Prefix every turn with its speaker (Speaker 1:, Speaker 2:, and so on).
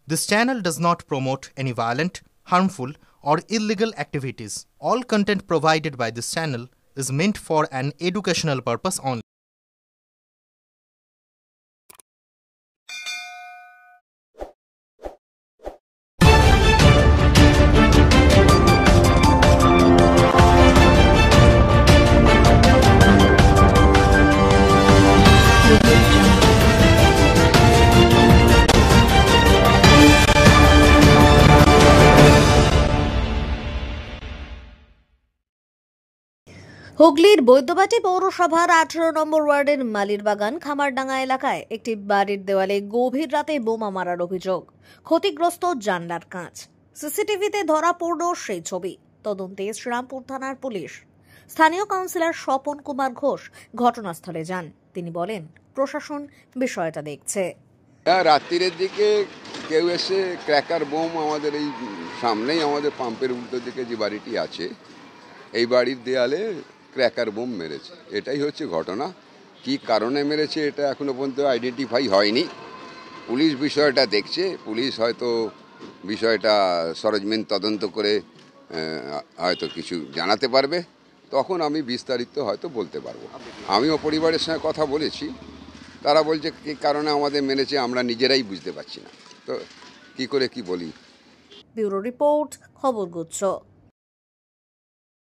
Speaker 1: This channel does not promote any violent, harmful, or illegal activities. All content provided by this channel is meant for an educational purpose only.
Speaker 2: হুগলির বৈদ্যবাটি পৌরসভার 18 নম্বর ওয়ার্ডের মালিরবাগান খামারডাঙ্গা এলাকায় একটি বাড়ির দেওয়ালে গভীর রাতে বোমা মারার অভিযোগ। ক্ষতিগ্রস্ত জানলার কাঁচ। সিসিটিভিতে ধরা পড়ল সেই ছবি। তদন্তে শ্রীরামপুর থানার পুলিশ। স্থানীয় কাউন্সিলর স্বপন কুমার ঘোষ ঘটনাস্থলে যান। তিনি বলেন, প্রশাসন বিষয়টা দেখছে।
Speaker 3: রাত্রির দিকে কেউ এসে ক্র্যাকার বোম আমাদের এই সামনেই আমাদের পাম্পের উল্টো দিকে যে বাড়িটি আছে এই বাড়ির দেয়ালে ক্র্যাকার বোম মেরেছে। এটাই হচ্ছে ঘটনা। কি কারণে মেরেছে এটা এখনো পর্যন্ত আইডেন্টিফাই হয়নি। পুলিশ বিষয়টা দেখছে। পুলিশ হয়তো বিষয়টা সরেজমিন তদন্ত করে হয়তো কিছু জানাতে পারবে, তখন আমি বিস্তারিত হয়তো বলতে পারবো। আমিও পরিবারের সঙ্গে কথা বলেছি, তারা বলছে কী কারণে আমাদের মেরেছে আমরা নিজেরাই বুঝতে পারছি না, তো কি করে কি বলি।
Speaker 2: ব্যুরো রিপোর্ট, খবর গুচ্ছ।